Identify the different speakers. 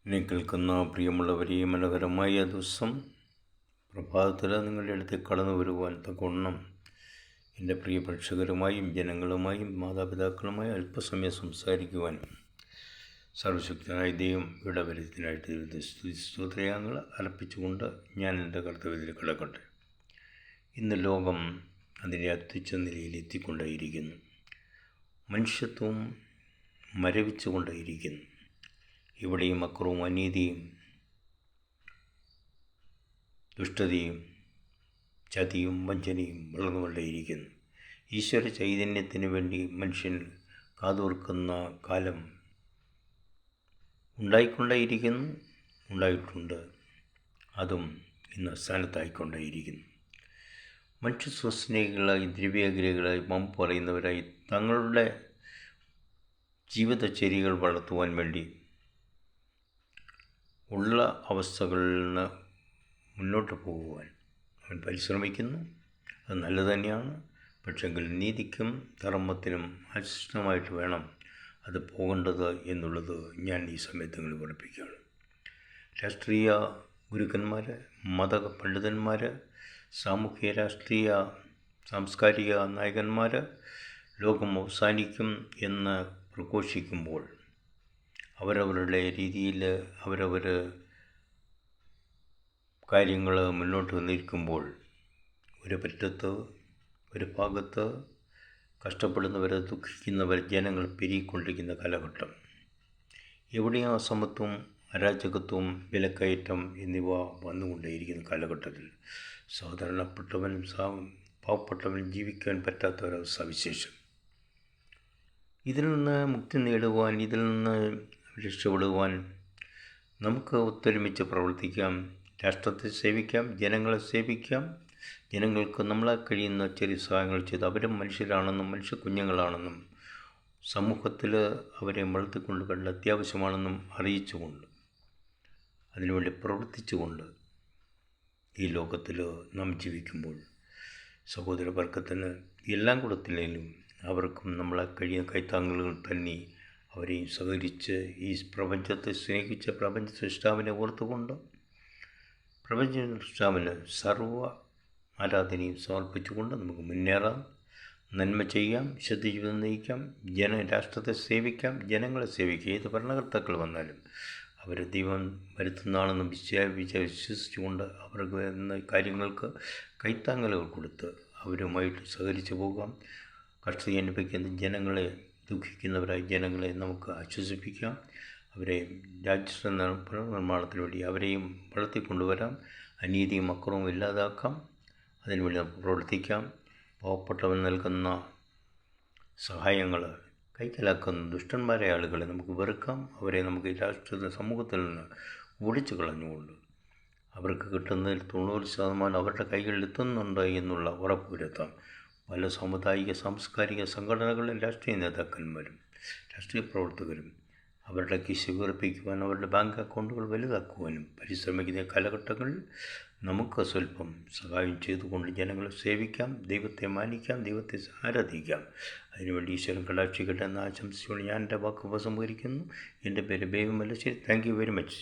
Speaker 1: എന്നെ കേൾക്കുന്ന പ്രിയമുള്ളവരെ, മനോഹരമായ ദിവസം പ്രഭാതത്തിൽ നിങ്ങളുടെ അടുത്തേക്ക് കടന്നു വരുവാൻ തക്കവണ്ണം എൻ്റെ പ്രിയ പ്രേക്ഷകരുമായും ജനങ്ങളുമായും മാതാപിതാക്കളുമായി അല്പസമയം സംസാരിക്കുവാൻ സർവശക്തനായ ദൈവം ഇടവരുത്തിനായിട്ട് സ്തുതിസ്തോത്രയാങ്ങൾ അർപ്പിച്ചുകൊണ്ട് ഞാൻ എൻ്റെ കർത്തവ്യത്തിൽ കിടക്കട്ടെ. ഇന്ന് ലോകം അതിൻ്റെ അത്യുച്ച നിലയിൽ എത്തിക്കൊണ്ടേയിരിക്കുന്നു. മനുഷ്യത്വം മരവിച്ചുകൊണ്ടേയിരിക്കുന്നു. ഇവിടെയും അക്രമവും അനീതിയും ദുഷ്ടതയും ചതിയും വഞ്ചനയും വളർന്നുകൊണ്ടേയിരിക്കുന്നു. ഈശ്വര ചൈതന്യത്തിന് വേണ്ടി മനുഷ്യൻ കാതോർക്കുന്ന കാലം ഉണ്ടായിട്ടുണ്ട്. അതും ഇന്ന് സ്ഥാനത്തായിക്കൊണ്ടേയിരിക്കുന്നു. മനുഷ്യ സ്വസ്നേഹികളായി, ദ്രവ്യാഗ്രഹികളായി, മമ്പ് പറയുന്നവരായി തങ്ങളുടെ ജീവിതചര്യകൾ വളർത്തുവാൻ വേണ്ടി ഉള്ള അവസ്ഥകളിൽ നിന്ന് മുന്നോട്ട് പോകുവാൻ അവൻ പരിശ്രമിക്കുന്നു. അത് നല്ലത് തന്നെയാണ്. പക്ഷെങ്കിൽ നീതിക്കും ധർമ്മത്തിനും അധിഷ്ഠിതമായിട്ട് വേണം അത് പോകേണ്ടത് എന്നുള്ളത് ഞാൻ ഈ സമയത്ത് നിങ്ങൾ പഠിപ്പിക്കുകയാണ്. രാഷ്ട്രീയ ഗുരുക്കന്മാർ, മത പണ്ഡിതന്മാർ, സാമൂഹ്യ രാഷ്ട്രീയ സാംസ്കാരിക നായകന്മാർ ലോകം അവസാനിക്കും എന്ന് പ്രഘോഷിക്കുമ്പോൾ അവരവരുടെ രീതിയിൽ അവരവർ കാര്യങ്ങൾ മുന്നോട്ട് നിൽക്കുമ്പോൾ ഒരു ഭാഗത്ത് കഷ്ടപ്പെടുന്നവർ, ദുഃഖിക്കുന്നവർ, ജനങ്ങൾ പെരുകിക്കൊണ്ടിരിക്കുന്ന കാലഘട്ടം. എവിടെയും അസമത്വം, അരാജകത്വം, വിലക്കയറ്റം എന്നിവ വന്നുകൊണ്ടേയിരിക്കുന്ന കാലഘട്ടത്തിൽ സാധാരണപ്പെട്ടവനും പാവപ്പെട്ടവനും ജീവിക്കാൻ പറ്റാത്ത ഒരവസ്ഥ വിശേഷം. ഇതിൽ നിന്ന് മുക്തി നേടുവാൻ, ഇതിൽ നിന്ന് രക്ഷപ്പെടുവാൻ നമുക്ക് ഒത്തൊരുമിച്ച് പ്രവർത്തിക്കാം. രാഷ്ട്രത്തെ സേവിക്കാം, ജനങ്ങളെ സേവിക്കാം. ജനങ്ങൾക്ക് നമ്മളെ കഴിയുന്ന ചെറിയ സഹായങ്ങൾ ചെയ്ത് അവരും മനുഷ്യരാണെന്നും മനുഷ്യ കുഞ്ഞുങ്ങളാണെന്നും സമൂഹത്തിൽ അവരെ വളർത്തിക്കൊണ്ട് വേണ്ട അത്യാവശ്യമാണെന്നും അറിയിച്ചുകൊണ്ട് അതിനുവേണ്ടി പ്രവർത്തിച്ചുകൊണ്ട് ഈ ലോകത്തിൽ നാം ജീവിക്കുമ്പോൾ സഹോദര വർഗത്തിന് എല്ലാം കൊടുത്തില്ലെങ്കിലും അവർക്കും നമ്മളെ കഴിയുന്ന കൈത്താങ്ങലുകൾ തന്നെ അവരെയും സഹകരിച്ച് ഈ പ്രപഞ്ചത്തെ സ്നേഹിച്ച പ്രപഞ്ച സൃഷ്ടാവിനെ ഓർത്തുകൊണ്ട് പ്രപഞ്ച സൃഷ്ടാവിന് സർവ്വ ആരാധനയും സമർപ്പിച്ചുകൊണ്ട് നമുക്ക് മുന്നേറാം, നന്മ ചെയ്യാം, ശുദ്ധജീവിതം നയിക്കാം, രാഷ്ട്രത്തെ സേവിക്കാം, ജനങ്ങളെ സേവിക്കാം. ഏത് ഭരണകർത്താക്കൾ വന്നാലും അവർ ദൈവം വരുത്തുന്നതാണെന്ന് വിശ്വസിച്ചുകൊണ്ട് അവർക്ക് വരുന്ന കാര്യങ്ങൾക്ക് കൈത്താങ്ങലുകൾ കൊടുത്ത് അവരുമായിട്ട് സഹകരിച്ചു പോകാം. കഷ്ടത അനുഭവിക്കുന്ന ജനങ്ങളെ, ദുഃഖിക്കുന്നവരായ ജനങ്ങളെ നമുക്ക് ആശ്വസിപ്പിക്കാം. അവരെ രാജ്യ പുനർനിർമ്മാണത്തിന് വേണ്ടി അവരെയും വളർത്തിക്കൊണ്ടുവരാം. അനീതിയും അക്രമവും ഇല്ലാതാക്കാം. അതിനുവേണ്ടി നമുക്ക് പ്രവർത്തിക്കാം. പാവപ്പെട്ടവൻ നൽകുന്ന സഹായങ്ങൾ കൈക്കലാക്കുന്ന ദുഷ്ടന്മാരായ ആളുകളെ നമുക്ക് വെറുക്കാം. അവരെ നമുക്ക് രാഷ്ട്രീയ സമൂഹത്തിൽ നിന്ന് ഓടിച്ചു കളഞ്ഞുകൊണ്ട് അവർക്ക് കിട്ടുന്നതിൽ 90% അവരുടെ കൈകളിൽ എത്തുന്നുണ്ട് എന്നുള്ള ഉറപ്പ് വരുത്താം. പല സാമുദായിക സാംസ്കാരിക സംഘടനകളിലും രാഷ്ട്രീയ നേതാക്കന്മാരും രാഷ്ട്രീയ പ്രവർത്തകരും അവരുടെ കിശ വീർപ്പിക്കുവാൻ, അവരുടെ ബാങ്ക് അക്കൗണ്ടുകൾ വലുതാക്കുവാനും പരിശ്രമിക്കുന്ന കാലഘട്ടങ്ങളിൽ നമുക്ക് സ്വല്പം സഹായം ചെയ്തുകൊണ്ട് ജനങ്ങളെ സേവിക്കാം, ദൈവത്തെ മാനിക്കാം, ദൈവത്തെ ആരാധിക്കാം. അതിനുവേണ്ടി ഈശ്വരൻ കടാക്ഷിക്കട്ടെ എന്ന ആശംസിച്ചുകൊണ്ട് ഞാൻ എൻ്റെ വാക്ക് ഉപസംഹരിക്കുന്നു. എൻ്റെ പേര് baby Mallassery. Thank you very much.